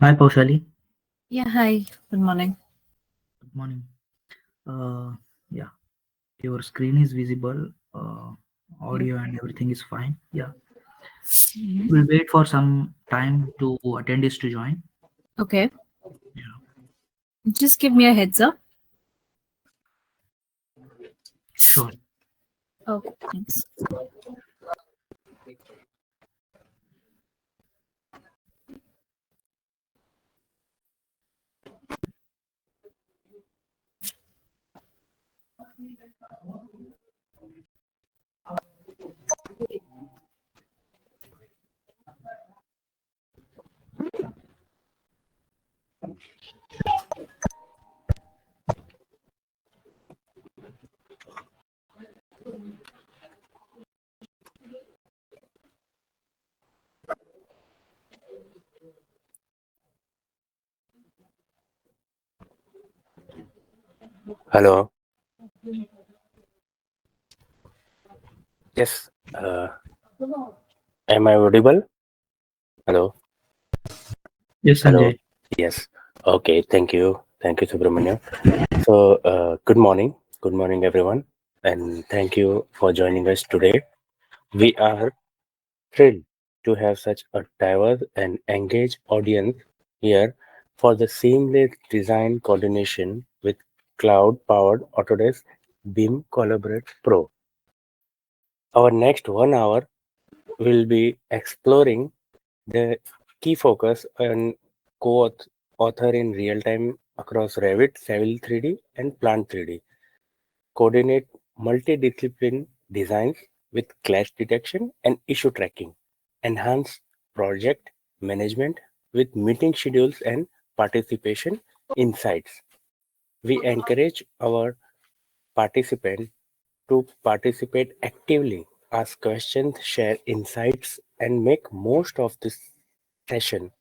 Hi, Pousali. Yeah, hi. Good morning. Good morning. Yeah, your screen is visible. Audio and everything is fine. Yeah, we'll wait for some time to attendees to join. Okay. Yeah. Just give me a heads up. Sure. Okay, thanks. Hello. Yes. Am I audible? Hello. Yes, Hello. Sanjay. Yes. Okay. Thank you. Thank you, Subramanya. So, good morning. Good morning, everyone. And thank you for joining us today. We are thrilled to have such a diverse and engaged audience here for the seamless design coordination with cloud-powered Autodesk BIM Collaborate Pro. Our next 1 hour will be exploring the key focus on co-author in real time across Revit, Civil 3D, and Plant 3D. Coordinate multidiscipline designs with clash detection and issue tracking. Enhance project management with meeting schedules and participation insights. We encourage our participants to participate actively, ask questions, share insights, and make most of this session.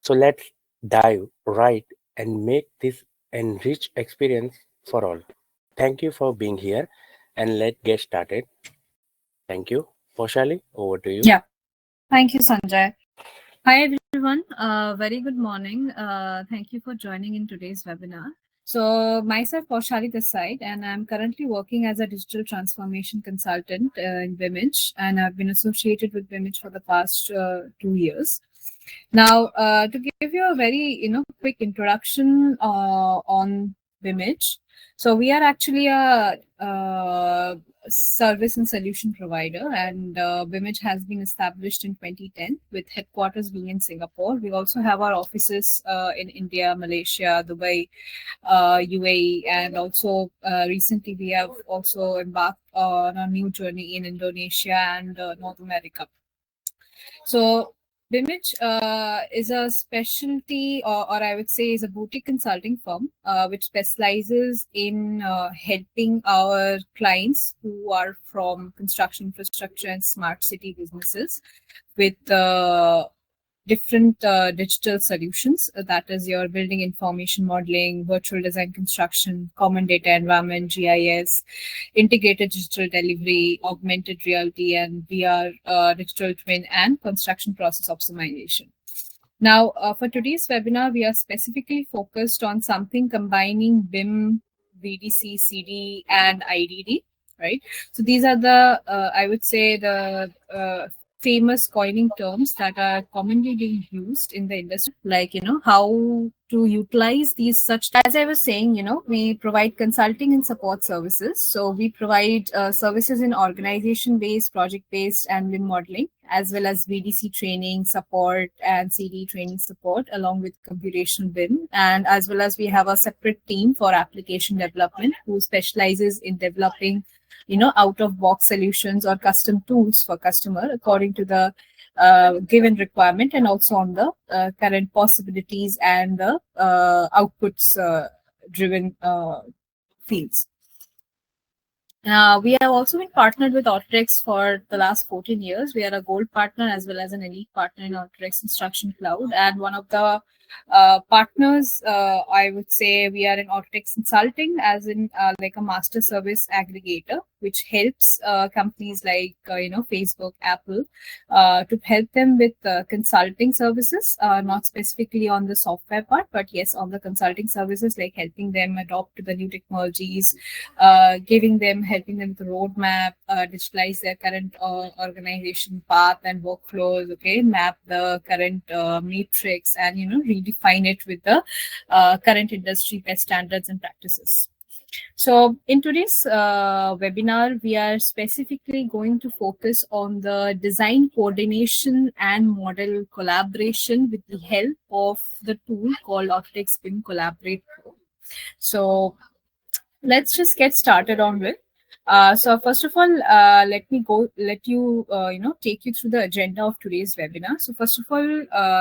So let's dive right and make this enriched experience for all. Thank you for being here and let's get started. Thank you. Poshali, over to you. Yeah. Thank you, Sanjay. Hi, everyone. Very good morning. Thank you for joining in today's webinar. So, myself, Pousali this side, and I'm currently working as a digital transformation consultant in BIMAGE, and I've been associated with BIMAGE for the past 2 years. Now, to give you a very quick introduction on BIMAGE, so we are actually a service and solution provider, and BIMAGE has been established in 2010 with headquarters being in Singapore. We also have our offices in India, Malaysia, Dubai, UAE, and also recently we have also embarked on a new journey in Indonesia and North America. So BIMAGE is a specialty, or I would say is a boutique consulting firm, which specializes in helping our clients who are from construction infrastructure and smart city businesses with different digital solutions. That is your building information modeling, virtual design construction, common data environment, GIS, integrated digital delivery, augmented reality, and VR digital twin, and construction process optimization. Now, for today's webinar, we are specifically focused on something combining BIM, VDC, CD, and IDD, right? So these are the, I would say, the famous coining terms that are commonly being used in the industry, like how to utilize these such. As I was saying, we provide consulting and support services. So we provide services in organization based, project based, and BIM modeling, as well as VDC training support and CD training support, along with computational BIM. And as well as we have a separate team for application development who specializes in developing out of box solutions or custom tools for customer according to the given requirement, and also on the current possibilities and the outputs driven fields. We have also been partnered with Autodesk for the last 14 years. We are a gold partner as well as an elite partner in Autodesk Construction Cloud. And one of the Partners, I would say we are in Autodesk Consulting, as in like a master service aggregator, which helps companies like Facebook, Apple, to help them with consulting services, not specifically on the software part, but yes, on the consulting services, like helping them adopt to the new technologies, helping them with the roadmap, digitalize their current organization path and workflows, okay, map the current matrix, and redefine it with the current industry best standards and practices. So in today's webinar, we are specifically going to focus on the design coordination and model collaboration with the help of the tool called Autodesk BIM Collaborate Pro. So let's just get started on with. So first of all, let you take you through the agenda of today's webinar. So first of all,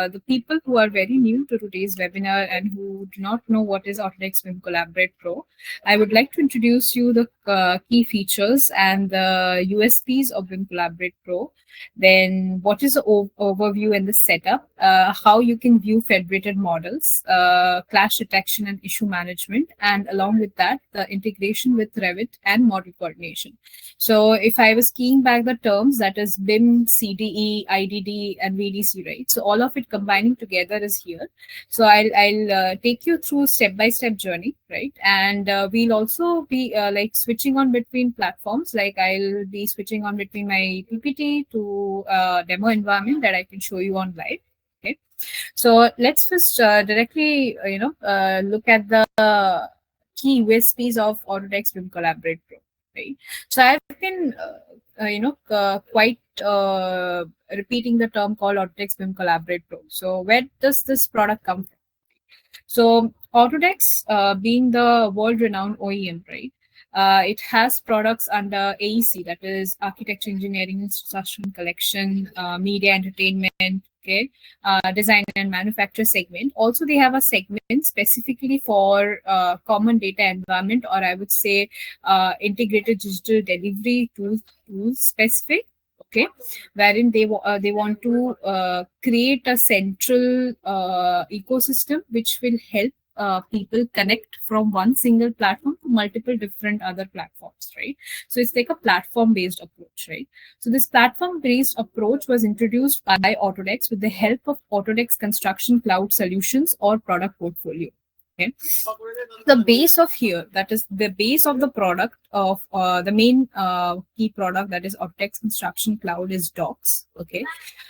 the people who are very new to today's webinar and who do not know what is Autodesk BIM Collaborate Pro, I would like to introduce you the key features and the USPs of BIM Collaborate Pro. Then what is the overview and the setup, how you can view federated models, clash detection and issue management, and along with that, the integration with Revit and model coordination. So if I was keying back the terms, that is BIM, CDE, IDD, and VDC, right? So all of it combining together is here. So I'll take you through step-by-step journey, right? And we'll also be like switching on between platforms. Like I'll be switching on between my PPT to demo environment that I can show you on live. Okay, so let's first directly look at the key USPs of Autodesk BIM Collaborate Pro. Right. So I've been quite repeating the term called Autodesk BIM Collaborate Pro. So where does this product come from? So Autodesk, being the world-renowned OEM, right? It has products under AEC, that is Architecture, Engineering, Construction, Collection, Media, Entertainment, okay, Design and Manufacture segment. Also, they have a segment specifically for common data environment, or I would say integrated digital delivery tools specific. Okay, wherein they want to create a central ecosystem which will help people connect from one single platform to multiple different other platforms, right? So it's like a platform-based approach, right? So this platform-based approach was introduced by Autodesk with the help of Autodesk Construction Cloud Solutions or product portfolio. Okay, the base of here, that is the base of the product of the main key product, that is Autodesk Construction Cloud, is Docs. Okay,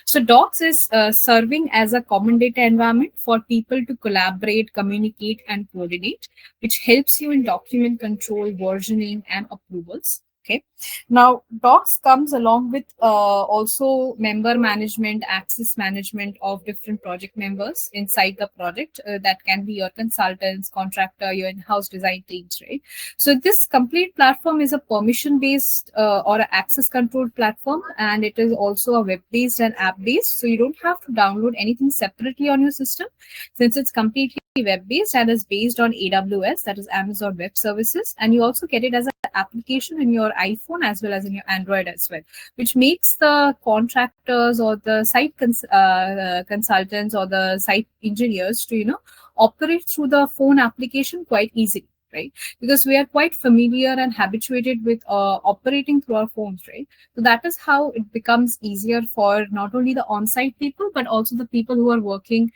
so Docs is serving as a common data environment for people to collaborate, communicate, and coordinate, which helps you in document control, versioning, and approvals. Okay, now Docs comes along with also member management, access management of different project members inside the project. That can be your consultants, contractor, your in-house design teams, right? So this complete platform is a permission-based or an access controlled platform, and it is also a web-based and app-based. So you don't have to download anything separately on your system, since it's completely web-based and is based on AWS, that is Amazon Web Services, and you also get it as an application in your iPhone as well as in your Android as well, which makes the contractors or the site consultants or the site engineers to operate through the phone application quite easily, right? Because we are quite familiar and habituated with operating through our phones, right? So that is how it becomes easier for not only the on-site people, but also the people who are working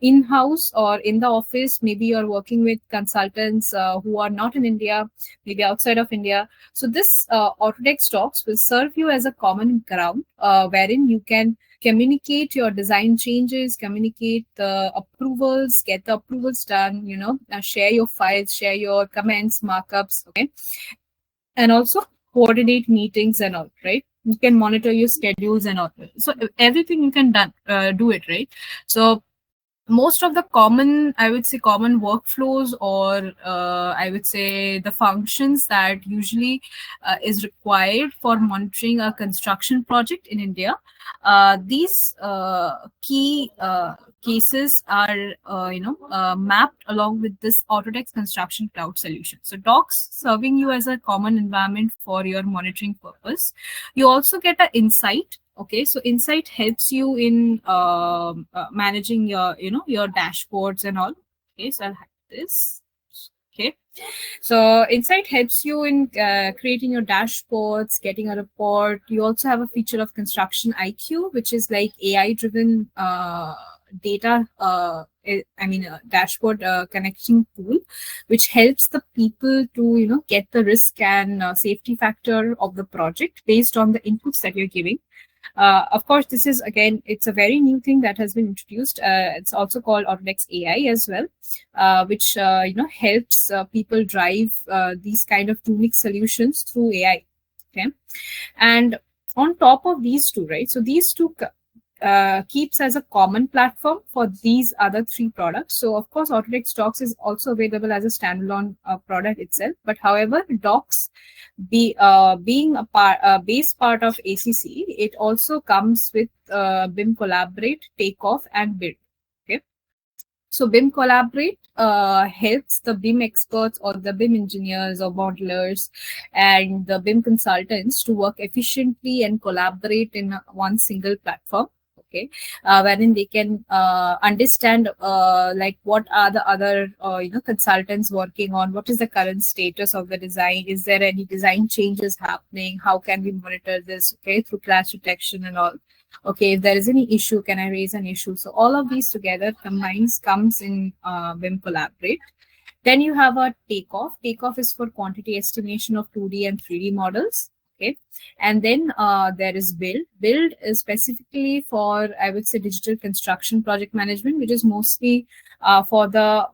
in-house or in the office. Maybe you're working with consultants who are not in India, maybe outside of India. So this Autodesk Docs will serve you as a common ground wherein you can communicate your design changes, communicate the approvals, get the approvals done, share your files, share your comments, markups, okay? And also coordinate meetings and all, right? You can monitor your schedules and all. So everything you can do it, right? So most of the common workflows, or I would say the functions that usually is required for monitoring a construction project in India, these key cases are mapped along with this Autodesk Construction Cloud solution. So Docs serving you as a common environment for your monitoring purpose. You also get an insight Okay, so Insight helps you in managing your, your dashboards and all. Okay, so I'll have this. Okay, so Insight helps you in creating your dashboards, getting a report. You also have a feature of Construction IQ, which is like AI-driven data. Dashboard connecting tool, which helps the people to get the risk and safety factor of the project based on the inputs that you're giving. Of course, this is, again, it's a very new thing that has been introduced. It's also called Autodesk AI as well, which helps people drive these kind of unique solutions through AI. Okay, and on top of these two, right? So these two keeps as a common platform for these other three products. So of course, Autodesk Docs is also available as a standalone product itself. But however, Docs being a base part of ACC, it also comes with BIM Collaborate, Takeoff, and Build. Okay, so BIM Collaborate helps the BIM experts or the BIM engineers or modelers and the BIM consultants to work efficiently and collaborate in one single platform. Okay, wherein they can understand like what are the other consultants working on, what is the current status of the design, is there any design changes happening, how can we monitor this, okay, through clash detection and all. Okay, if there is any issue, can I raise an issue? So all of these together comes in BIM Collaborate. Then you have a Takeoff. Takeoff is for quantity estimation of 2D and 3D models. Okay, and then there is Build. Build is specifically for, I would say, digital construction project management, which is mostly for the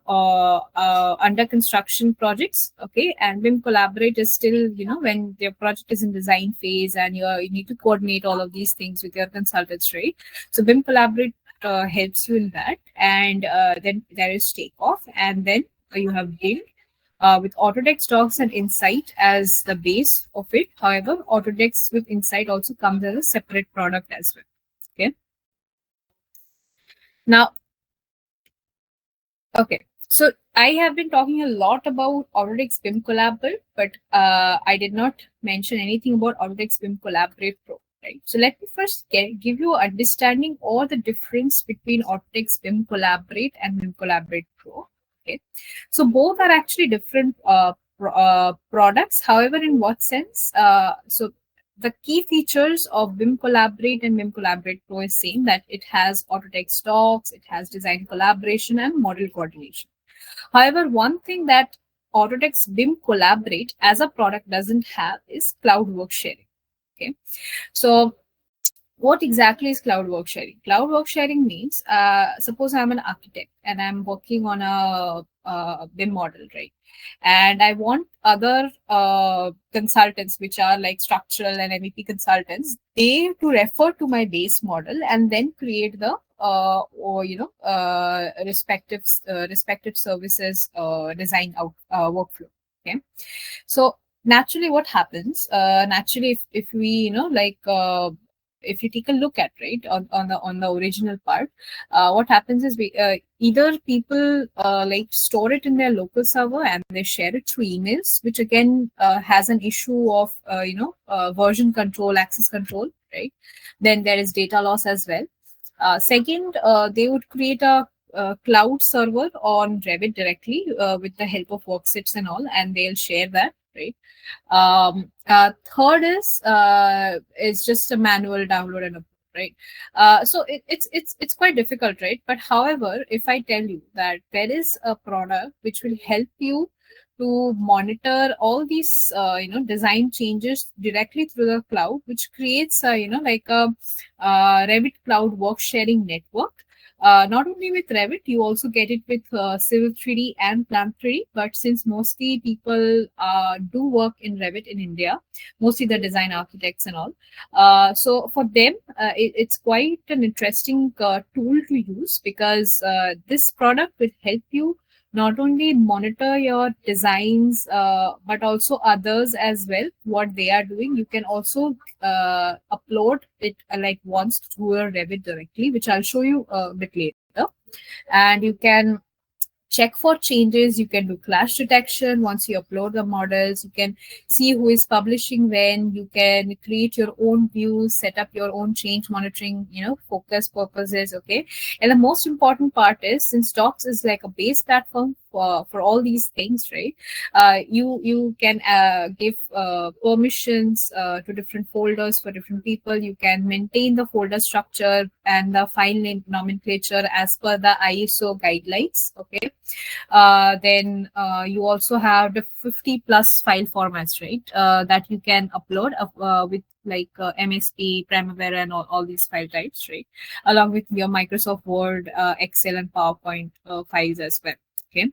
under construction projects. Okay, and BIM Collaborate is still, when your project is in design phase and you need to coordinate all of these things with your consultants, right? So BIM Collaborate helps you in that. And then there is Takeoff, and then you have Build. With Autodesk Docs and Insight as the base of it. However, Autodesk with Insight also comes as a separate product as well. Okay. Now, okay. So I have been talking a lot about Autodesk BIM Collaborate, but I did not mention anything about Autodesk BIM Collaborate Pro. Right. So let me first give you an understanding or the difference between Autodesk BIM Collaborate and BIM Collaborate Pro. Okay, so both are actually different products. However, in what sense? So the key features of BIM Collaborate and BIM Collaborate Pro is same, that it has Autodesk Docs, it has design collaboration and model coordination. However, one thing that Autodesk BIM Collaborate as a product doesn't have is cloud work sharing. Okay, so what exactly is cloud work sharing? Cloud work sharing means, suppose I'm an architect and I'm working on a BIM model, right? And I want other consultants, which are like structural and MEP consultants, they to refer to my base model and then create the respective services design out workflow. Okay, so naturally, what happens? Naturally, if we if you take a look at, right, on the original part, what happens is we either people like store it in their local server and they share it through emails, which again has an issue of version control, access control, right? Then there is data loss as well. Second, they would create a cloud server on Revit directly with the help of worksets and all, and they'll share that, right? Third is just a manual download and upload, right? So it's quite difficult, right? But however, if I tell you that there is a product which will help you to monitor all these design changes directly through the cloud, which creates like a Revit cloud work sharing network. Not only with Revit, you also get it with Civil 3D and Plant 3D. But since mostly people do work in Revit in India, mostly the design architects and all, so for them, it's quite an interesting tool to use, because this product will help you not only monitor your designs, but also others as well, what they are doing. You can also upload it like once through your Revit directly, which I'll show you a bit later. And you can check for changes. You can do clash detection once you upload the models. You can see who is publishing when. You can create your own views, set up your own change monitoring, focus purposes. Okay. And the most important part is, since Docs is like a base platform for all these things, right? You can give permissions to different folders for different people. You can maintain the folder structure and the file name nomenclature as per the ISO guidelines. Okay. Then you also have the 50 plus file formats, right? That you can upload with like MSP, Primavera, and all these file types, right? Along with your Microsoft Word, Excel, and PowerPoint files as well. Okay.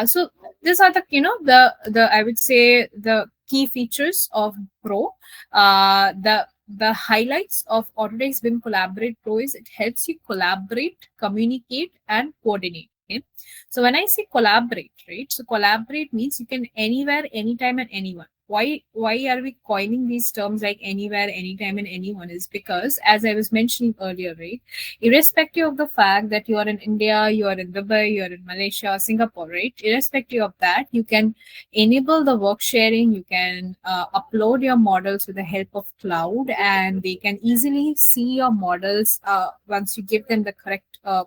So these are the I would say the key features of Pro. The highlights of Autodesk BIM Collaborate Pro is it helps you collaborate, communicate, and coordinate. Okay. So when I say collaborate, right? So collaborate means you can anywhere, anytime, and anyone. Why are we coining these terms like anywhere, anytime, and anyone? Is because, as I was mentioning earlier, right? Irrespective of the fact that you are in India, you are in Dubai, you are in Malaysia, Singapore, right? Irrespective of that, you can enable the work sharing. You can upload your models with the help of cloud, and they can easily see your models once you give them the correct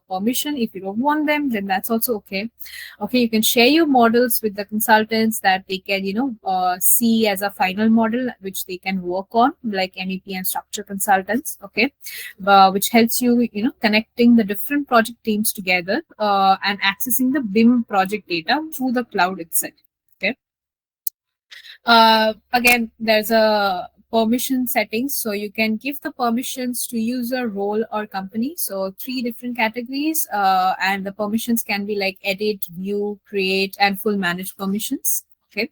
permission. If you don't want them, then that's also okay. Okay, you can share your models with the consultants that they can see as a final model which they can work on, like MEP and structure consultants. Okay, which helps you connecting the different project teams together and accessing the BIM project data through the cloud itself. Okay. Again, there's a permission settings, so you can give the permissions to user, role, or company. So 3 different categories, and the permissions can be like edit, view, create, and full manage permissions. Okay.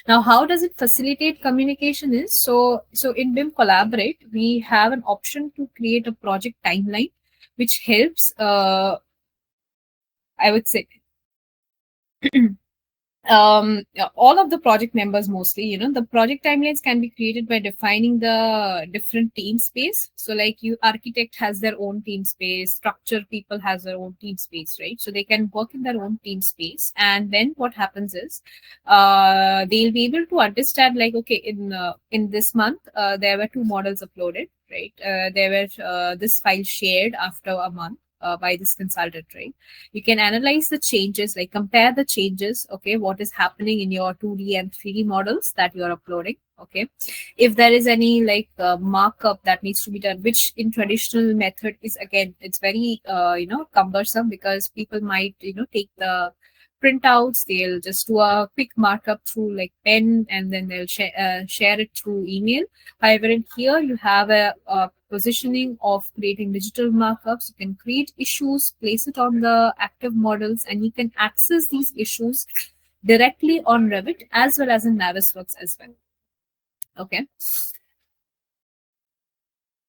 Now, how does it facilitate communication? Is so in BIM Collaborate, we have an option to create a project timeline, which helps. I would say. All of the project members, mostly, the project timelines can be created by defining the different team space. So like architect has their own team space, structure people has their own team space, right? So they can work in their own team space. And then what happens is they'll be able to understand, like, okay, in this month, there were 2 models uploaded, right? There were this file shared after a month. By this consultant, right? You can analyze the changes, like compare the changes, okay, what is happening in your 2D and 3D models that you are uploading, okay? If there is any like markup that needs to be done, which in traditional method is, again, it's very cumbersome, because people might take the printouts, they'll just do a quick markup through like pen, and then they'll share it through email. However, in here you have a positioning of creating digital markups. You can create issues, place it on the active models, and you can access these issues directly on Revit as well as in Navisworks as well. Okay.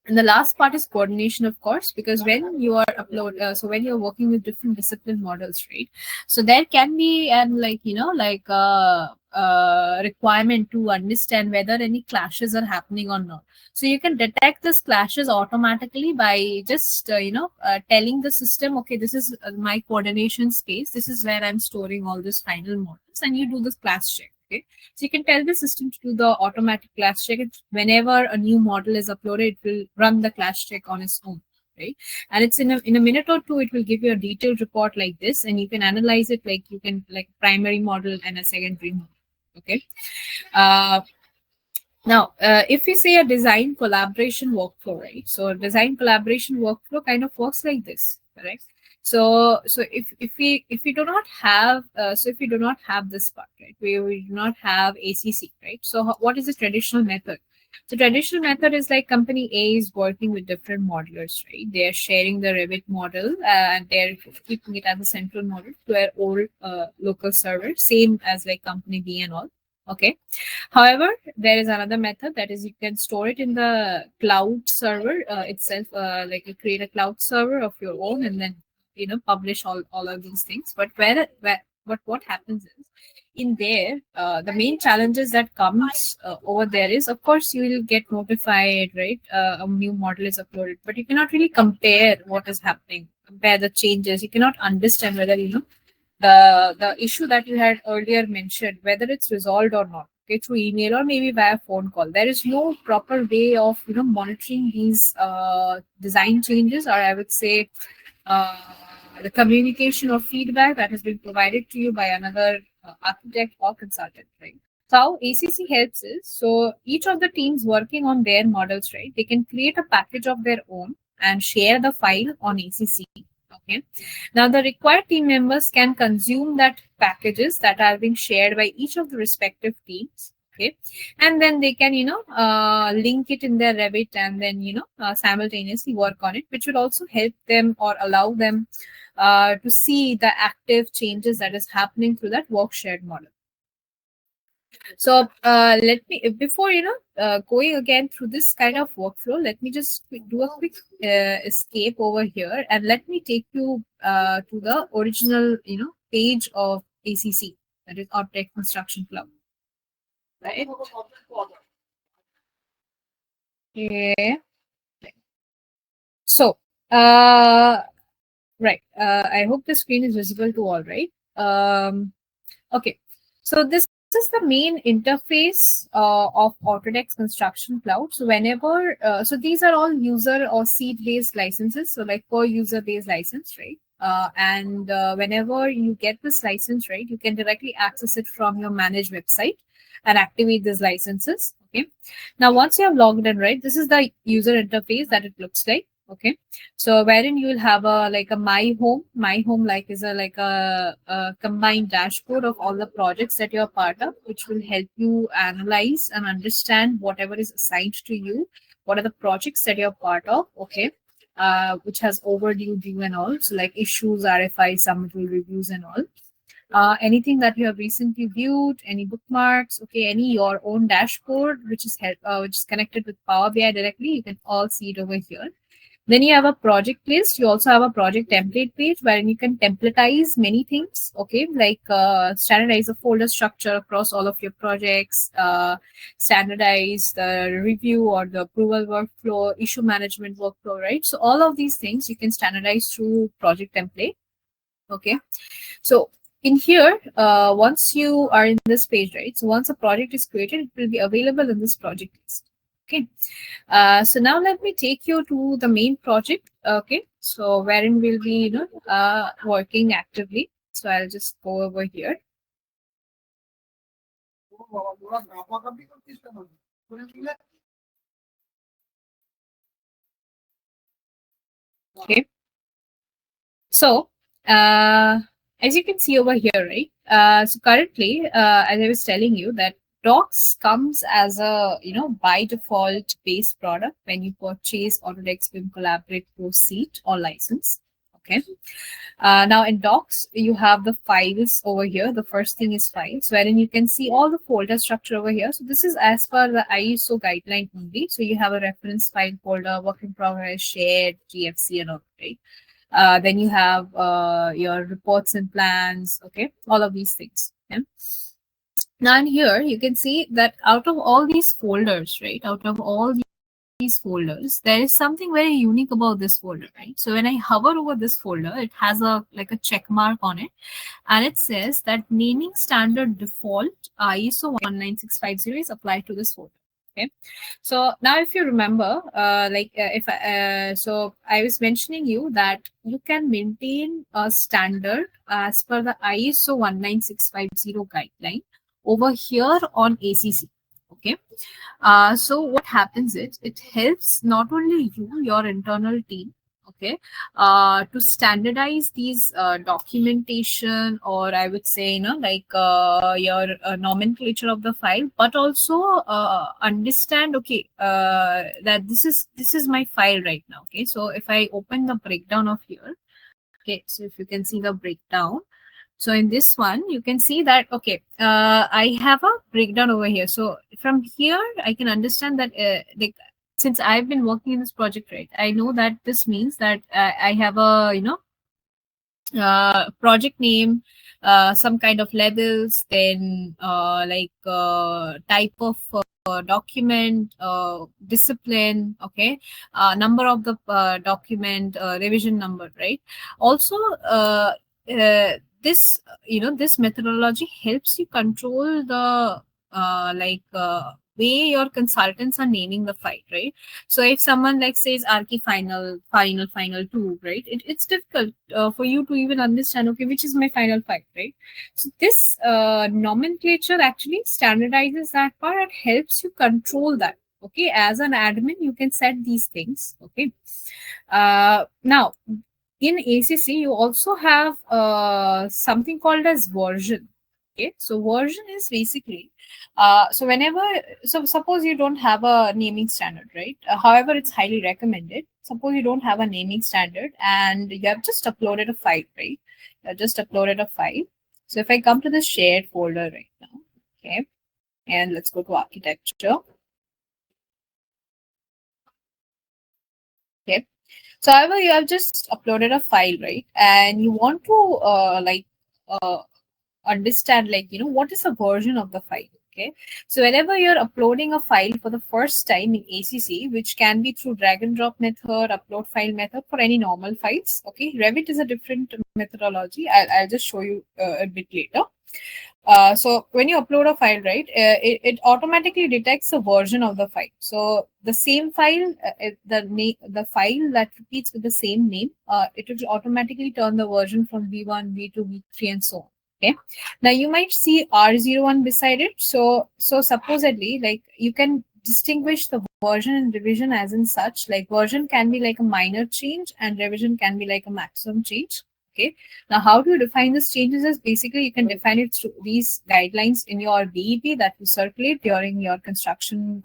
And the last part is coordination, of course, because when you are so when you're working with different discipline models, right? So there can be requirement to understand whether any clashes are happening or not. So you can detect these clashes automatically by just telling the system, okay, this is my coordination space. This is where I'm storing all these final models, and you do this class check. Okay, so you can tell the system to do the automatic class check. Whenever a new model is uploaded, it will run the class check on its own, right? And it's in a minute or 2, it will give you a detailed report like this, and you can analyze it, like you can like primary model and a secondary model. Okay. Now, if we say a design collaboration workflow, right? So design collaboration workflow kind of works like this, correct? So if we do not have this part, right, we do not have ACC, right? So what is the traditional method? So traditional method is like company A is working with different modelers, right? They are sharing the Revit model and they're keeping it as a central model to their old local server, same as like company B and all. Okay. However, there is another method, that is you can store it in the cloud server itself, like you create a cloud server of your own and then publish all of these things. But what happens is, in there, the main challenges that comes over there is, of course, you will get notified, right? A new model is uploaded, but you cannot really compare what is happening, compare the changes. You cannot understand whether the issue that you had earlier mentioned, whether it's resolved or not, okay, through email or maybe via phone call. There is no proper way of monitoring these design changes, or I would say the communication or feedback that has been provided to you by another architect or consultant, right? So how ACC helps is, so each of the teams working on their models, right, they can create a package of their own and share the file on ACC. Okay. Now the required team members can consume that packages that are being shared by each of the respective teams. Okay, and then they can link it in their Revit and then simultaneously work on it, which will also help them or allow them to see the active changes that is happening through that work shared model. So let me, before going again through this kind of workflow, let me just do a quick escape over here and let me take you to the original page of ACC, that is Autodesk Construction Cloud. Right. Yeah. So right. I hope the screen is visible to all, right? Okay. So this is the main interface of Autodesk Construction Cloud. So whenever, so these are all user or seat-based licenses. So like per user-based license, right? And whenever you get this license, right, you can directly access it from your managed website and activate these licenses. Okay. Now, once you have logged in, right, this is the user interface that it looks like. Okay, so wherein you will have a my home like is a combined dashboard of all the projects that you're part of, which will help you analyze and understand whatever is assigned to you, what are the projects that you're part of. Okay, which has overdue, due and all, so like issues, RFI, submittal reviews and all. Anything that you have recently viewed, any bookmarks, okay, any your own dashboard which is connected with Power BI directly, you can all see it over here. Then you have a project list. You also have a project template page wherein you can templatize many things. Okay, like standardize the folder structure across all of your projects, standardize the review or the approval workflow, issue management workflow, right? So all of these things you can standardize through project template. Okay, so in here, once you are in this page, right? So once a project is created, it will be available in this project list. Okay, so now let me take you to the main project. Okay, so wherein we'll be working actively. So I'll just go over here. Okay, so as you can see over here, right? So currently, as I was telling you, that Docs comes as a by default base product when you purchase Autodesk BIM Collaborate Pro seat or license. Okay. Now in Docs you have the files over here. The first thing is files, wherein you can see all the folder structure over here. So this is as per the ISO guideline only. So you have a reference file folder, work in progress, shared, GFC and all, right? Then you have your reports and plans. Okay, all of these things. Okay? Now in here, you can see that out of all these folders, right, out of all these folders, there is something very unique about this folder, right? So when I hover over this folder, it has a check mark on it, and it says that naming standard default ISO 19650 is applied to this folder. Okay, so now if you remember, so I was mentioning you that you can maintain a standard as per the ISO 19650 guideline over here on ACC. Okay, so what happens is it helps not only you, your internal team, okay, to standardize these documentation, or I would say your nomenclature of the file, but also understand, okay, that this is my file right now. Okay, so if I open the breakdown of here, okay, so if you can see the breakdown. So in this one, you can see that, okay, I have a breakdown over here. So from here, I can understand that since I've been working in this project, right, I know that this means that I have a, project name, some kind of labels, then type of document, discipline, okay, number of the document, revision number, right? Also, this this methodology helps you control the way your consultants are naming the file, right? So if someone like says archi final 2, right, it's difficult for you to even understand, okay, which is my final file, right? So this nomenclature actually standardizes that part and helps you control that. Okay, as an admin you can set these things. Okay, now in ACC, you also have something called as version. Okay, so version is basically so suppose you don't have a naming standard, right? However, it's highly recommended. Suppose you don't have a naming standard and you have just uploaded a file, right? You have just uploaded a file. So if I come to the shared folder right now, okay, and let's go to architecture. Okay. So however, you have just uploaded a file, right? And you want to understand, like, what is the version of the file. Okay. So whenever you're uploading a file for the first time in ACC, which can be through drag and drop method, upload file method for any normal files. Okay. Revit is a different methodology. I'll just show you a bit later. So when you upload a file, right, it automatically detects the version of the file. So the same file, the file that repeats with the same name, it will automatically turn the version from V1, V2, V3, and so on. Okay. Now you might see R01 beside it. So supposedly, like, you can distinguish the version and revision as in such. Like, version can be like a minor change and revision can be like a maximum change. Okay. Now, how do you define these changes? Is basically you can define it through these guidelines in your BEP that will circulate during your construction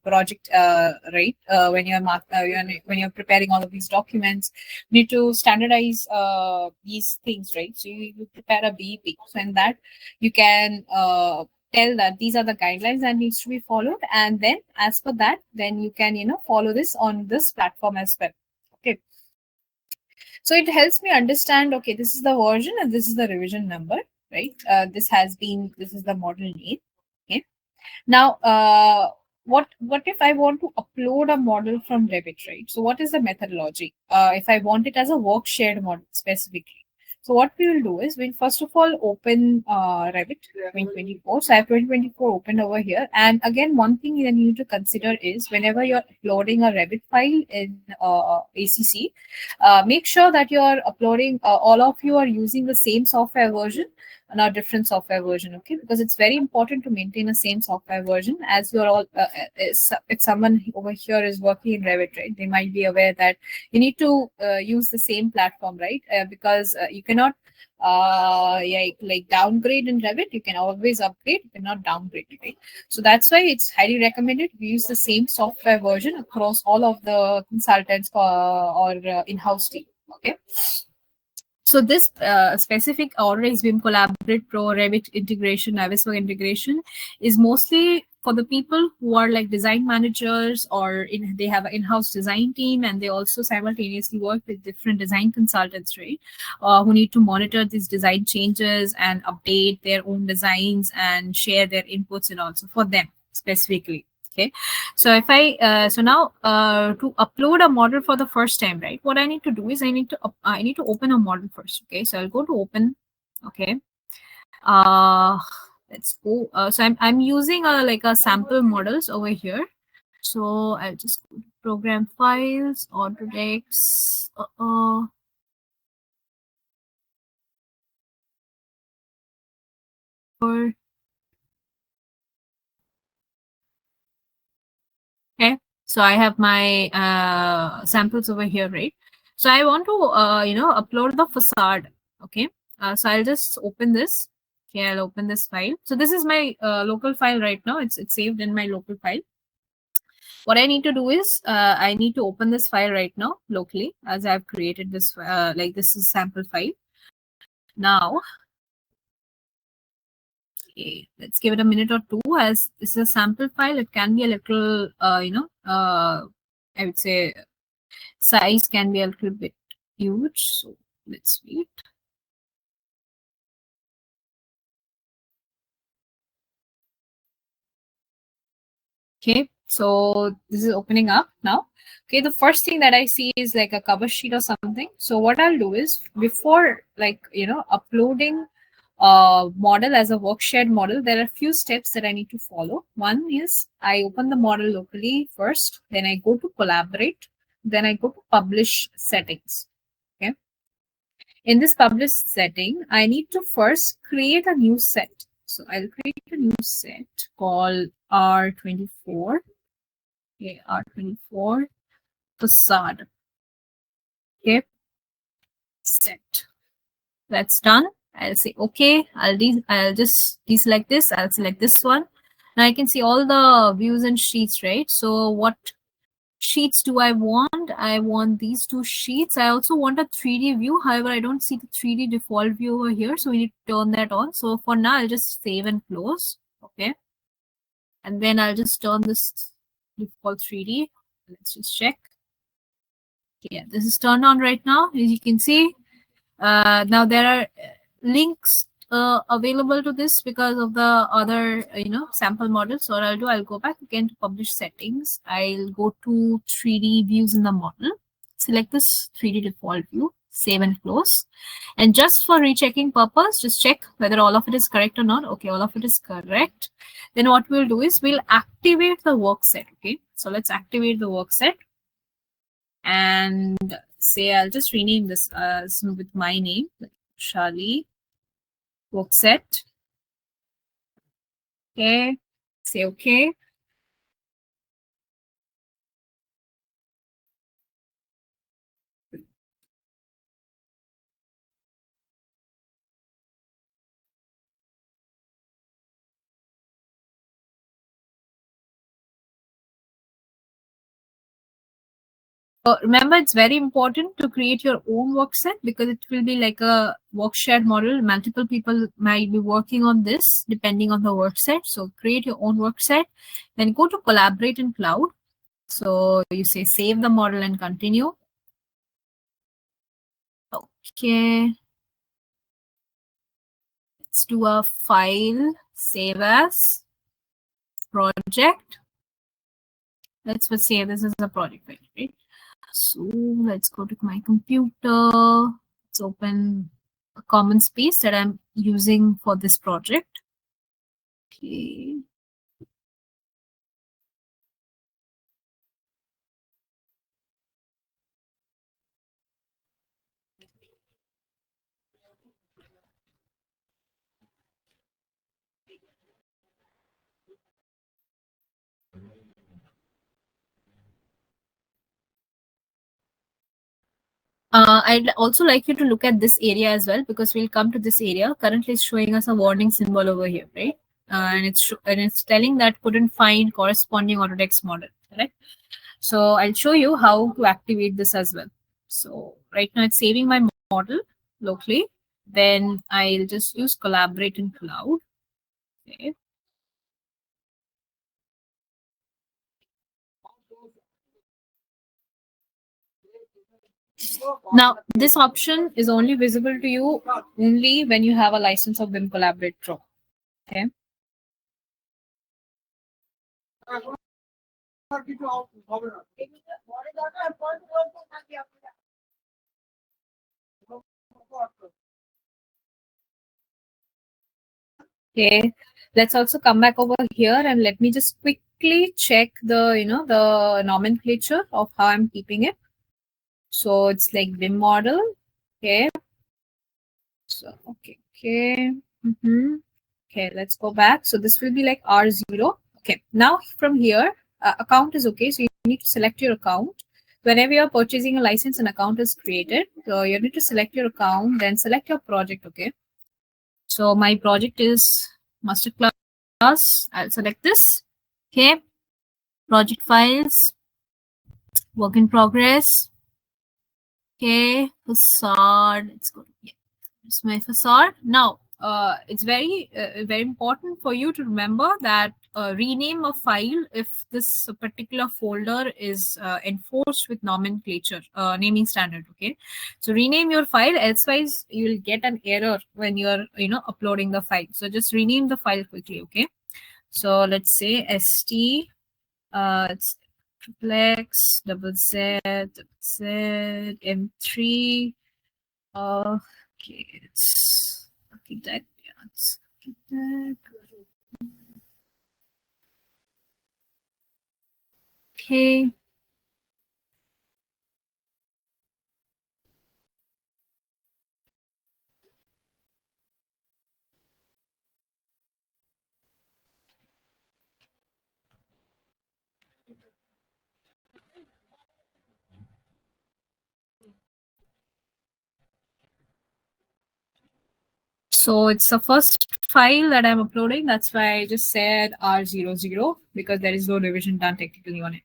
project, right? When you're preparing all of these documents, you need to standardize these things, right? So you prepare a BEP. So in that, you can tell that these are the guidelines that needs to be followed, and then as per that, then you can follow this on this platform as well. Okay. So it helps me understand, okay, this is the version and this is the revision number, right? This is the model name. Okay. Now, what if I want to upload a model from Revit, right? So what is the methodology? If I want it as a work shared model specifically. So what we will do is we'll first of all open Revit 2024. So I have 2024 opened over here. And again, one thing you need to consider is whenever you're uploading a Revit file in ACC, make sure that you're uploading, all of you are using the same software version, not different software version. Okay, because it's very important to maintain the same software version. As you're all if someone over here is working in Revit, right, they might be aware that you need to use the same platform, right? Because you cannot like downgrade in Revit. You can always upgrade, you cannot downgrade, right? So that's why it's highly recommended we use the same software version across all of the consultants or in-house team. Okay. So this specific Autodesk BIM Collaborate Pro Revit integration, Navisworks integration is mostly for the people who are like design managers, or they have an in-house design team, and they also simultaneously work with different design consultants, right? Who need to monitor these design changes and update their own designs and share their inputs, and also for them specifically. Okay, so if I so now to upload a model for the first time, right, what I need to do is I need to open a model first. Okay, so I'll go to open. Okay, let's go. So I'm using like a sample models over here. So I'll just go to program files, Autodesk. Okay, so I have my samples over here, right? So I want to upload the facade. Okay, so I'll just open this. Okay, I'll open this file. So this is my local file right now. It's saved in my local file. What I need to do is I need to open this file right now locally, as I've created this like this is sample file. Now, okay, let's give it a minute or two. As this is a sample file, it can be a little I would say size can be a little bit huge, so let's wait. Okay, So this is opening up now. Okay, the first thing that I see is like a cover sheet or something. So what I'll do is, before uploading a model as a work shared model, there are a few steps that I need to follow. One is I open the model locally first, then I go to collaborate, then I go to publish settings. Okay. In this publish setting, I need to first create a new set. So I'll create a new set called R24. Okay, R24 facade. Okay, set. That's done. I'll say okay. I'll just deselect this. I'll select this one. Now I can see all the views and sheets, right? So what sheets do I want? I want these two sheets. I also want a 3D view. However, I don't see the 3D default view over here, so we need to turn that on. So for now, I'll just save and close. Okay, and then I'll just turn this default 3D. Let's just check. Yeah, this is turned on right now, as you can see. Now there are links available to this because of the other sample models. So what I'll do, I'll go back again to publish settings. I'll go to 3D views in the model, select this 3D default view, save and close. And just for rechecking purpose, just check whether all of it is correct or not. Okay, all of it is correct. Then what we'll do is we'll activate the work set. Okay, so let's activate the work set. And say I'll just rename this with my name, Pousali work set. Okay, say okay. Remember, it's very important to create your own work set because it will be like a work shared model. Multiple people might be working on this depending on the work set. So create your own work set, then go to collaborate in cloud. So you say save the model and continue. Okay. Let's do a file, save as project. Let's say this is a project file, right? So let's go to my computer. Let's open a common space that I'm using for this project. Okay. I'd also like you to look at this area as well, because we'll come to this area. Currently, it's showing us a warning symbol over here, right? And it's telling that couldn't find corresponding Autodesk model, correct? So I'll show you how to activate this as well. So right now it's saving my model locally. Then I'll just use collaborate in cloud. Okay. Now, this option is only visible to you only when you have a license of BIM Collaborate Pro. Okay. Okay. Let's also come back over here and let me just quickly check the the nomenclature of how I'm keeping it. So it's like BIM model. Okay. So okay. Okay, let's go back. So this will be like R0. Okay, now from here, account is okay. So you need to select your account. Whenever you're purchasing a license, an account is created. So you need to select your account, then select your project. Okay. So my project is masterclass. I'll select this. Okay. Project files, work in progress. Okay, facade. Let's go. Yeah, it's my facade. Now, it's very important for you to remember that rename a file if this particular folder is enforced with nomenclature naming standard. Okay, so rename your file, elsewise you will get an error when you're uploading the file. So just rename the file quickly. Okay, so let's say st It's triplex, double Z, M3. Okay, it's architect. Yeah, it's architect. Okay. So it's the first file that I'm uploading. That's why I just said R00 because there is no revision done technically on it.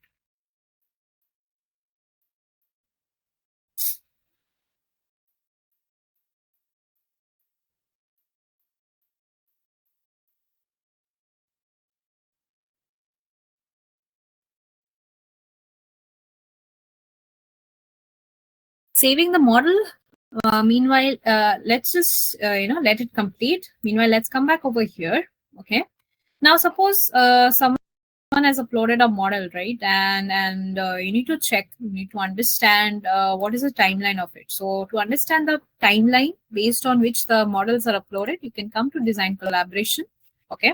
Saving the model. Meanwhile, let's just let it complete. Meanwhile, let's come back over here. Okay. Now, suppose someone has uploaded a model, right? And you need to check. You need to understand what is the timeline of it. So to understand the timeline based on which the models are uploaded, you can come to design collaboration. Okay.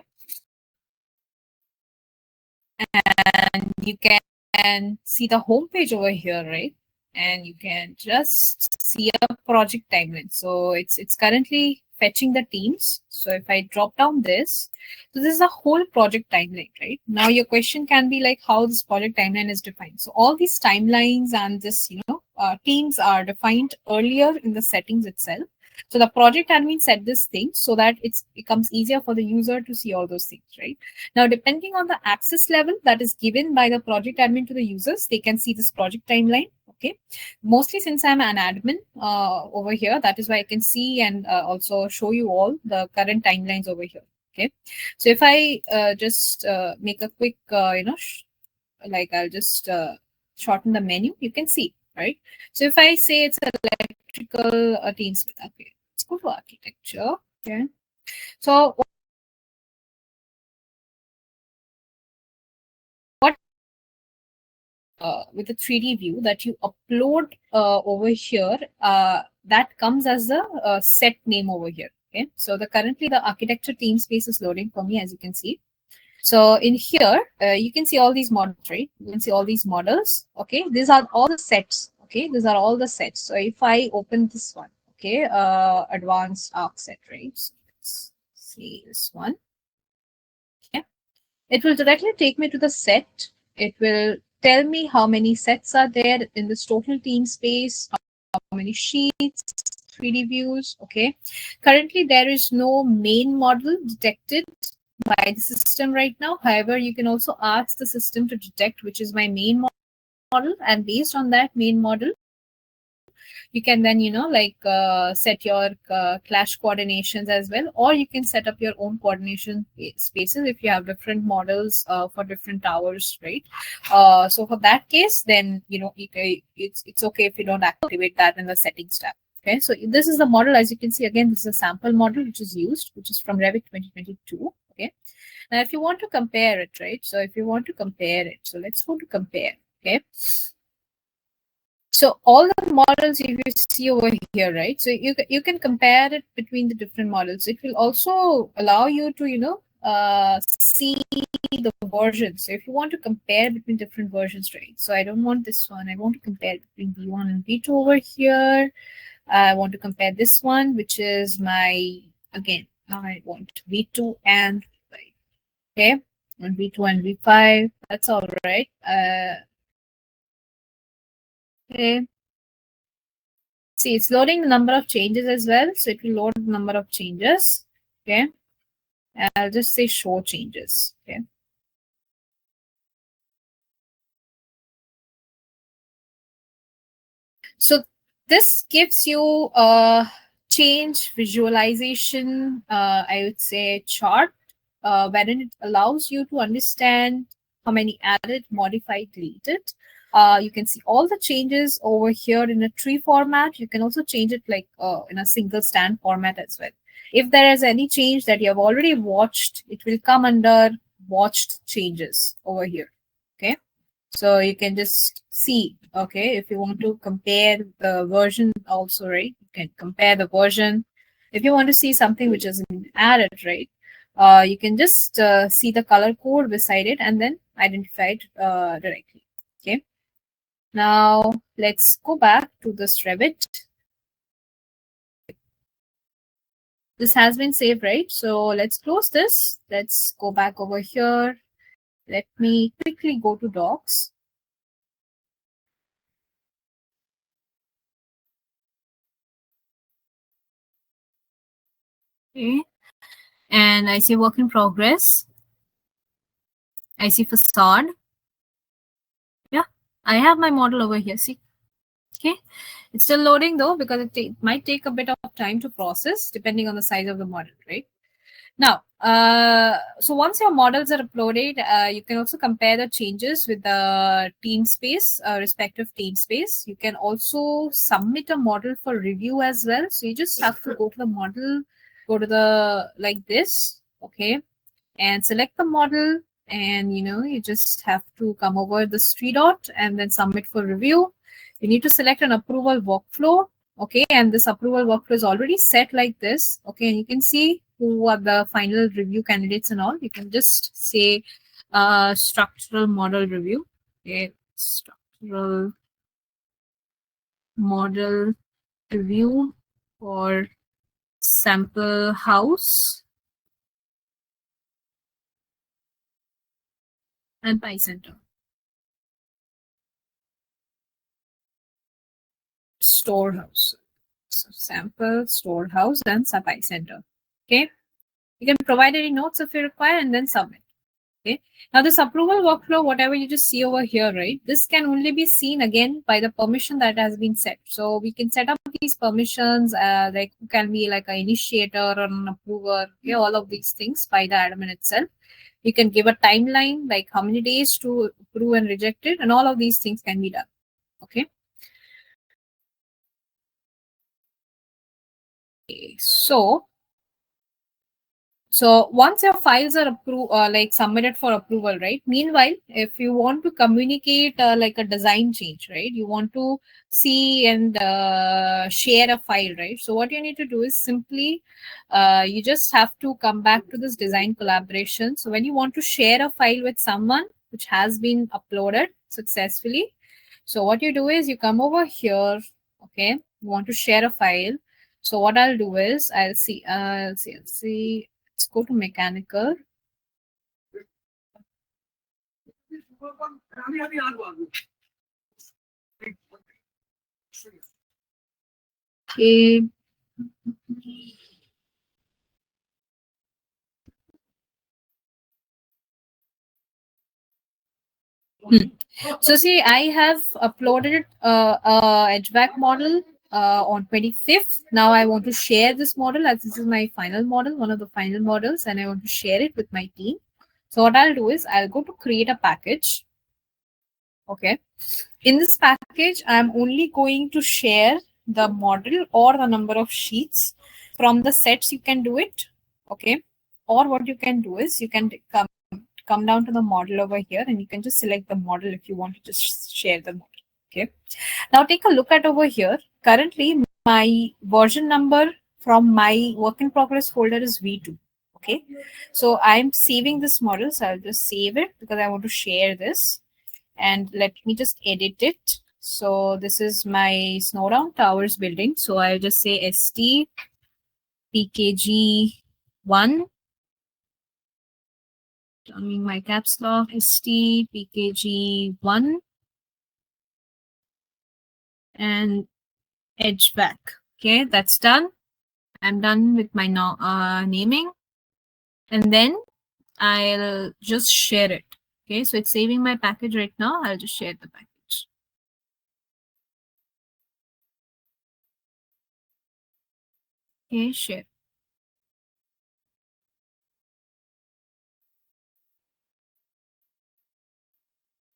And you can see the home page over here, right? And you can just see a project timeline. So it's currently fetching the teams. So if I drop down this, so this is a whole project timeline, right? Now your question can be like how this project timeline is defined. So all these timelines and this, teams are defined earlier in the settings itself. So the project admin set this thing so that it becomes easier for the user to see all those things, right? Now, depending on the access level that is given by the project admin to the users, they can see this project timeline. Okay. Mostly since I'm an admin over here, that is why I can see and also show you all the current timelines over here. Okay. So if I just make a quick, I'll just shorten the menu, you can see, right? So if I say it's electrical teams, okay, let's go to architecture. Okay. So with the 3D view that you upload over here, that comes as a set name over here. Okay, so currently the architecture team space is loading for me, as you can see. So in here, you can see all these models, right? You can see all these models. Okay, these are all the sets. Okay, these are all the sets. So if I open this one, okay, advanced arc set, right? So let's see this one. Okay, it will directly take me to the set. It will tell me how many sets are there in this total team space, how many sheets, 3D views. Okay. Currently, there is no main model detected by the system right now. However, you can also ask the system to detect which is my main model, and based on that main model, you can then set your clash coordinations as well, or you can set up your own coordination spaces if you have different models for different towers, right? So for that case, then it's okay if you don't activate that in the settings tab. Okay, so this is the model. As you can see, again, this is a sample model which is used, which is from Revit 2022. Okay, now if you want to compare it, right? So if you want to compare it, so let's go to compare. Okay, so all the models if you see over here, right? So you can compare it between the different models. It will also allow you to see the versions. So if you want to compare between different versions, right? So I don't want this one. I want to compare between V1 and V2 over here. I want to compare this one, which is I want V2 and V5. Okay, and V2 and V5. That's all right. Okay. See, it's loading the number of changes as well. So it will load the number of changes. Okay. And I'll just say show changes. Okay. So this gives you a change visualization, I would say chart, wherein it allows you to understand how many added, modified, deleted. You can see all the changes over here in a tree format. You can also change it like in a single stand format as well. If there is any change that you have already watched, it will come under watched changes over here. Okay, so you can just see, okay, if you want to compare the version also, right, you can compare the version. If you want to see something which is added, right, you can just see the color code beside it and then identify it directly. Okay, now let's go back to this Revit. This has been saved, right? So let's close this. Let's go back over here. Let me quickly go to docs. Okay, and I see work in progress. I see facade. Yeah, I have my model over here. See, okay, it's still loading though because it might take a bit of time to process depending on the size of the model, right? Now, so once your models are uploaded, you can also compare the changes with the team space, respective team space. You can also submit a model for review as well. So you just have to go to the model, go to the like this, okay, and select the model. And you just have to come over this three dot and then submit for review. You need to select an approval workflow. Okay, and this approval workflow is already set like this. Okay, and you can see who are the final review candidates and all. You can just say structural model review. Okay, structural model review for sample house and Pi Center. Storehouse. So sample, storehouse, and Pi Center. Okay, you can provide any notes if you require and then submit. Okay, now this approval workflow, whatever you just see over here, right, this can only be seen again by the permission that has been set. So we can set up these permissions, like who can be like an initiator or an approver, okay, all of these things by the admin itself. You can give a timeline, like how many days to approve and reject it, and all of these things can be done. Okay. So once your files are approved, like submitted for approval, right? Meanwhile, if you want to communicate like a design change, right? You want to see and share a file, right? So what you need to do is simply, you just have to come back to this design collaboration. So when you want to share a file with someone which has been uploaded successfully, so what you do is you come over here, okay? You want to share a file. So what I'll do is I'll see. Let's go to mechanical. Okay. So see, I have uploaded HVAC model on 25th. Now I want to share this model as this is my final model, one of the final models, and I want to share it with my team. So what I'll do is I'll go to create a package. Okay. In this package, I'm only going to share the model or the number of sheets. From the sets, you can do it. Okay. Or what you can do is you can come down to the model over here and you can just select the model if you want to just share the model. Okay. Now take a look at over here. Currently, my version number from my work in progress folder is V2. Okay. So I'm saving this model. So I'll just save it because I want to share this. And let me just edit it. So this is my Snowdown Towers building. So I'll just say ST PKG1. Turning my caps lock, ST PKG1 and HVAC. Okay, that's done. I'm done with my naming. And then I'll just share it. Okay, so it's saving my package right now. I'll just share the package. Okay, share.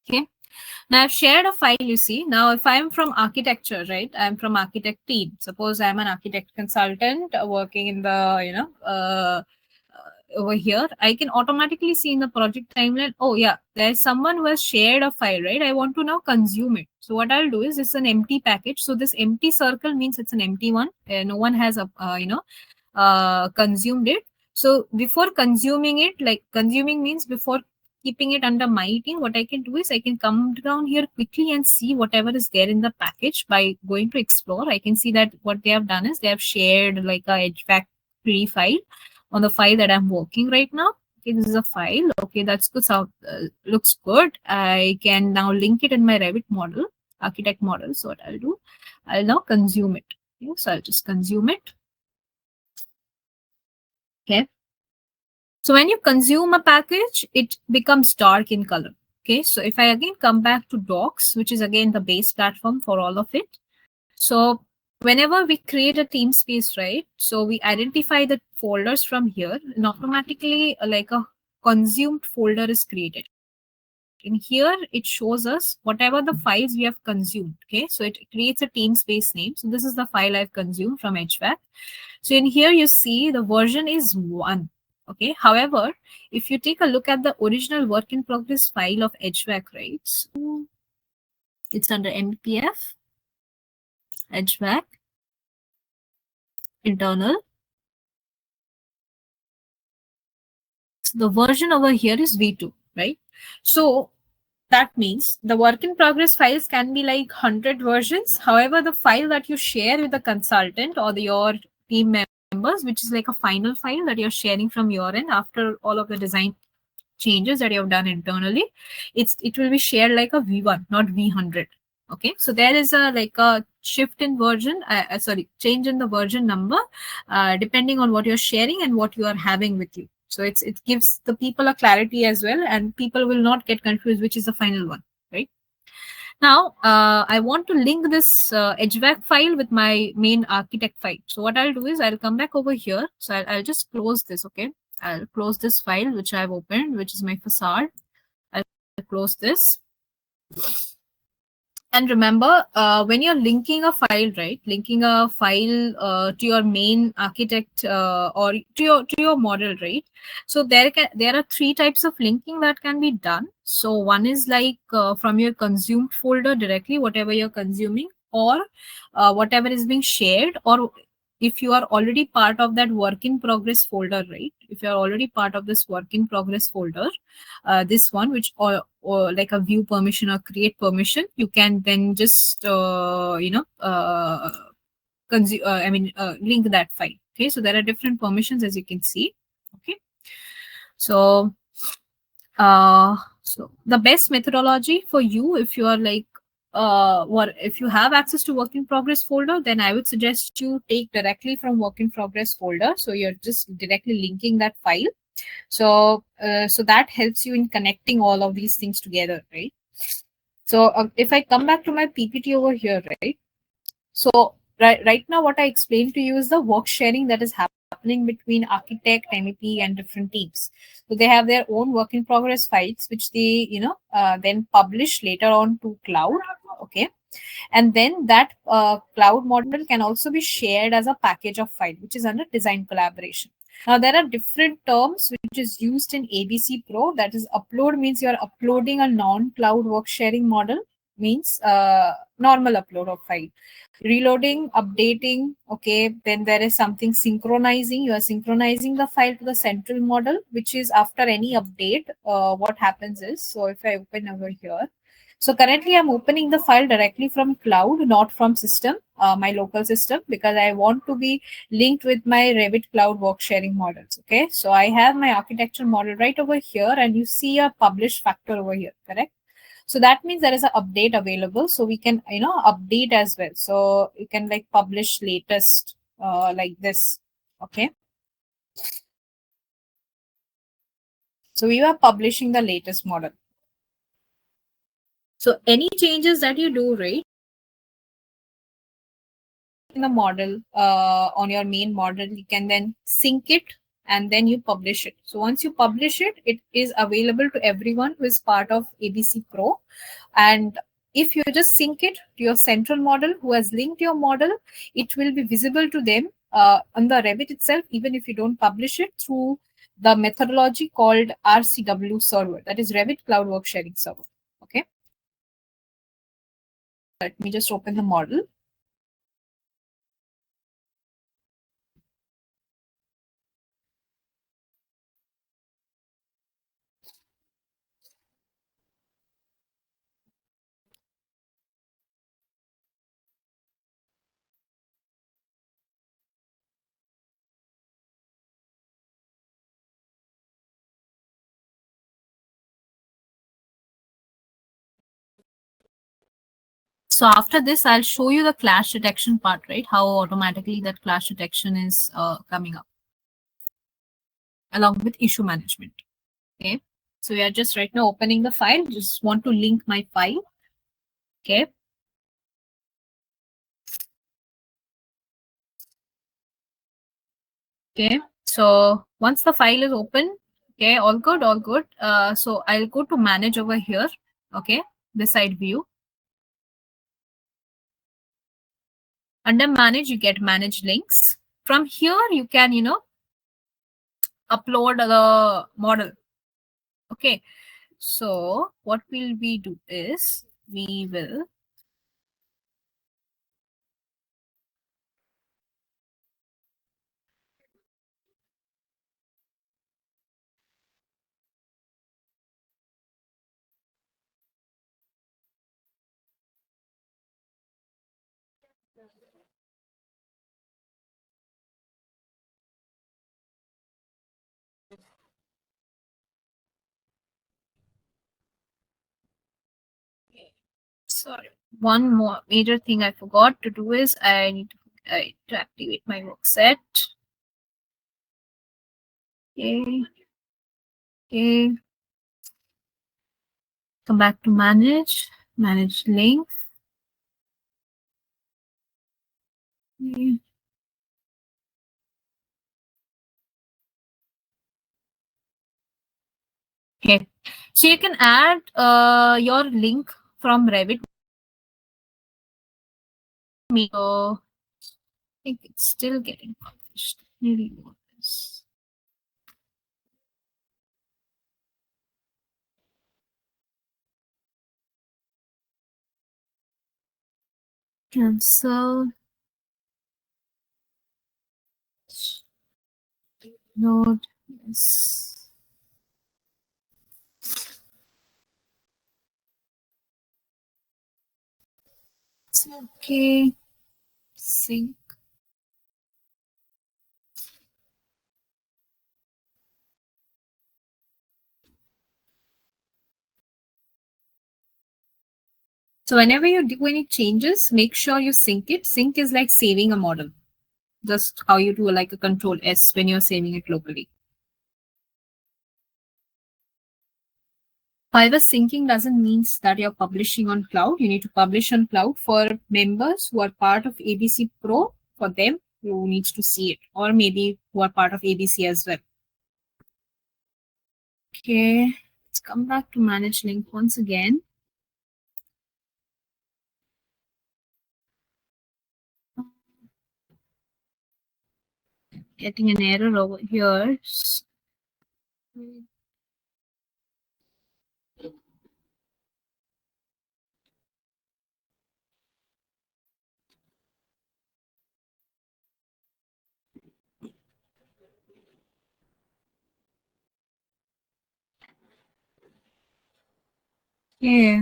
Okay. Now I've shared a file, you see. Now if I'm from architecture, right, I'm from architect team. Suppose I'm an architect consultant working in the, over here, I can automatically see in the project timeline, oh yeah, there's someone who has shared a file, right? I want to now consume it. So what I'll do is, it's an empty package. So this empty circle means it's an empty one. No one has consumed it. So before consuming it, like consuming means before keeping it under my team, what I can do is I can come down here quickly and see whatever is there in the package by going to explore. I can see that what they have done is they have shared like a HVAC free file on the file that I'm working right now. Okay, this is a file. Okay, that's good. So looks good. I can now link it in my Revit model, architect model. So what I'll do, I'll now consume it. Okay, so I'll just consume it. Okay. So when you consume a package, it becomes dark in color. Okay. So if I again come back to docs, which is again the base platform for all of it. So whenever we create a team space, right? So we identify the folders from here, and automatically like a consumed folder is created. In here, it shows us whatever the files we have consumed. Okay. So it creates a team space name. So this is the file I've consumed from HVAC. So in here, you see the version is 1. Okay. However, if you take a look at the original work in progress file of HVAC, right? So it's under MPF, HVAC, internal. So the version over here is V2, right? So that means the work in progress files can be like 100 versions. However, the file that you share with the consultant or your team members, which is like a final file that you're sharing from your end after all of the design changes that you have done internally, it will be shared like a V1, not V100. Okay, so there is a like a shift in version, change in the version number, depending on what you're sharing and what you are having with you. So it gives the people a clarity as well, and people will not get confused which is the final one, right? Now, I want to link this HVAC file with my main architect file. So what I'll do is I'll come back over here. So I'll just close this, okay? I'll close this file, which I've opened, which is my facade. I'll close this. And remember, when you're linking a file, right? Linking a file to your main architect or to your model, right? So there are 3 types of linking that can be done. So one is like from your consumed folder directly, whatever you're consuming, or whatever is being shared, or if you are already part of that work in progress folder, right? If you are already part of this work in progress folder, this one, which or like a view permission or create permission, you can then just link that file. Okay, so there are different permissions, as you can see. Okay, so so the best methodology for you, if you are like if you have access to work in progress folder, then I would suggest you take directly from work in progress folder. So you're just directly linking that file. So that helps you in connecting all of these things together, right? So if I come back to my PPT over here, right? So right now, what I explained to you is the work sharing that is happening between architect, MEP, and different teams. So they have their own work in progress files, which they then publish later on to cloud. Okay, and then that cloud model can also be shared as a package of file, which is under design collaboration. Now there are different terms which is used in ABC Pro. That is, upload means you are uploading a non-cloud work sharing model, means normal upload of file. Reloading, updating, okay, then there is something synchronizing. You are synchronizing the file to the central model, which is after any update, what happens is, so if I open over here, so currently I'm opening the file directly from cloud, not from system, my local system, because I want to be linked with my Revit cloud work sharing models. Okay, so I have my architecture model right over here, and you see a publish factor over here, correct? So that means there is an update available, so we can update as well. So you can like publish latest like this. Okay, so we are publishing the latest model. So any changes that you do, right, in the model on your main model, you can then sync it and then you publish it. So once you publish it, it is available to everyone who is part of ABC Pro. And if you just sync it to your central model who has linked your model, it will be visible to them on the Revit itself, even if you don't publish it through the methodology called RCW server, that is Revit Cloud Work Sharing Server. Okay. Let me just open the model. So after this, I'll show you the clash detection part, right? How automatically that clash detection is coming up along with issue management. Okay. So we are just right now opening the file. Just want to link my file. Okay. Okay. So once the file is open, okay, all good, all good. So I'll go to manage over here. Okay. This side view. Under manage, you get manage links. From here, you can, upload the model. Okay. So what will we do is we will sorry. One more major thing I forgot to do is I need to activate my work set. Okay. Okay. Come back to manage link. Okay. Okay. So you can add your link from Revit. So I think it's still getting published. Maybe what is. Cancel. Node. Yes. It's okay. Sync. So whenever you do any changes, make sure you sync it. Sync is like saving a model. Just how you do like a control S when you're saving it locally. However, syncing doesn't mean that you're publishing on cloud. You need to publish on cloud for members who are part of ABC Pro. For them, who needs to see it, or maybe who are part of ABC as well. Okay, let's come back to manage link once again. Getting an error over here. Yeah.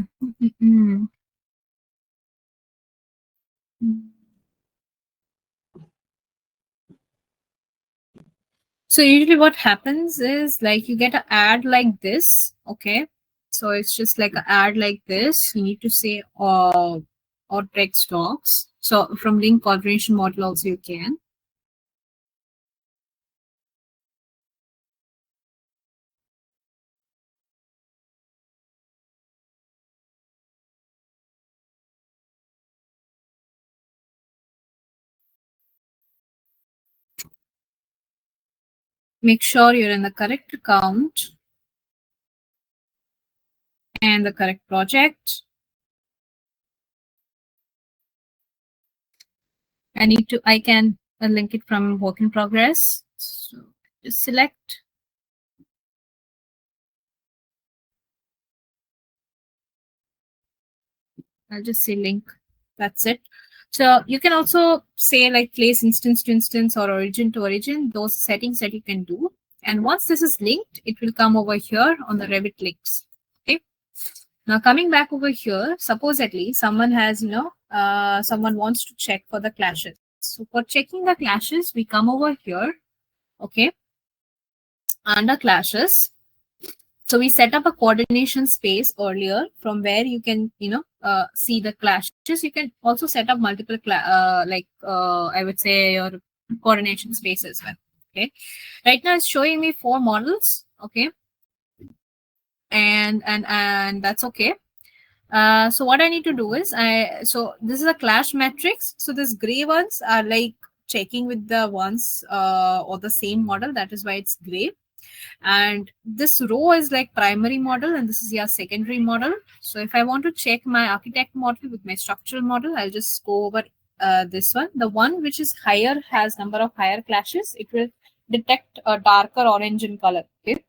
So usually what happens is like you get an ad like this. Okay. So it's just like an ad like this. You need to say or text docs. So from link coordination model also you can. Make sure you're in the correct account and the correct project. I can link it from work in progress. So just select I'll just say link. That's it. So you can also say like place instance to instance or origin to origin, those settings that you can do. And once this is linked, it will come over here on the Revit links. Okay. Now coming back over here, supposedly someone has, someone wants to check for the clashes. So for checking the clashes, we come over here. Okay. Under clashes. So we set up a coordination space earlier from where you can, see the clashes. You can also set up multiple, I would say your coordination space as well. Okay. Right now it's showing me 4 models. Okay. And that's okay. So what I need to do is so this is a clash matrix. So these gray ones are like checking with the ones or the same model. That is why it's gray. And this row is like primary model and this is your secondary model. So if I want to check my architect model with my structural model, I'll just go over this one. The one which is higher has number of higher clashes. It will detect a darker orange in color. Okay.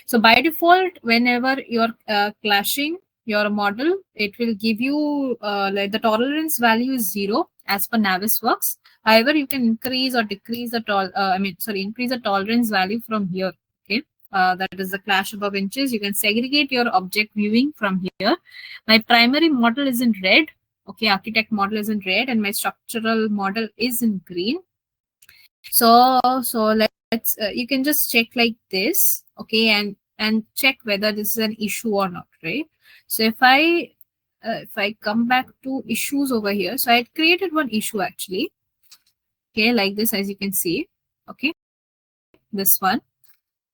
So by default, whenever you're clashing your model, it will give you like the tolerance value is 0 as per Navisworks. However, you can increase or decrease the increase the tolerance value from here. Okay, that is the clash above inches. You can segregate your object viewing from here. My primary model is in red. Okay, architect model is in red, and my structural model is in green. So let's you can just check like this. Okay, and check whether this is an issue or not, right? So if I come back to issues over here, so I had created one issue actually. Okay, like this, as you can see. Okay, this one.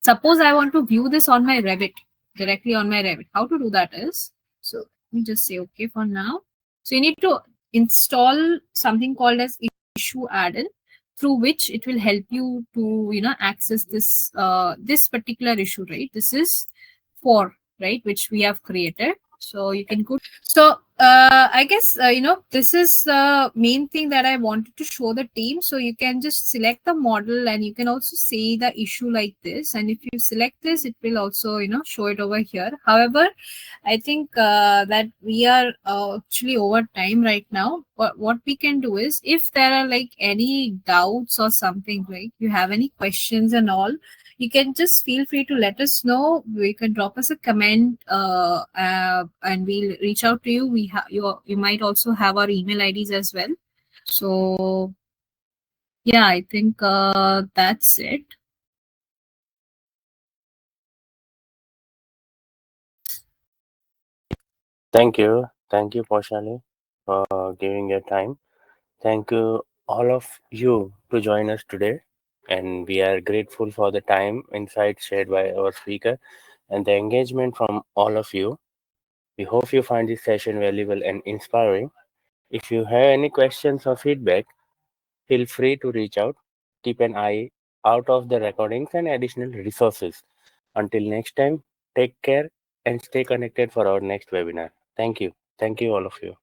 Suppose I want to view this on my Revit, directly on my Revit. How to do that is, so let me just say okay for now. So you need to install something called as issue add-in, through which it will help you to access this this particular issue, right? This is 4, right, which we have created. So you can go. So I guess this is the main thing that I wanted to show the team. So you can just select the model and you can also see the issue like this. And if you select this, it will also show it over here. However, I think that we are actually over time right now. But what we can do is, if there are like any doubts or something, like you have any questions and all, you can just feel free to let us know. You can drop us a comment and we'll reach out to you. You might also have our email IDs as well. So yeah, I think that's it. Thank you, Pousali, for giving your time. Thank you all of you to join us today, and we are grateful for the time, insights shared by our speaker, and the engagement from all of you. We hope you find this session valuable and inspiring. If you have any questions or feedback, feel free to reach out. Keep an eye out of the recordings and additional resources. Until next time, take care and stay connected for our next webinar. Thank you. Thank you, all of you.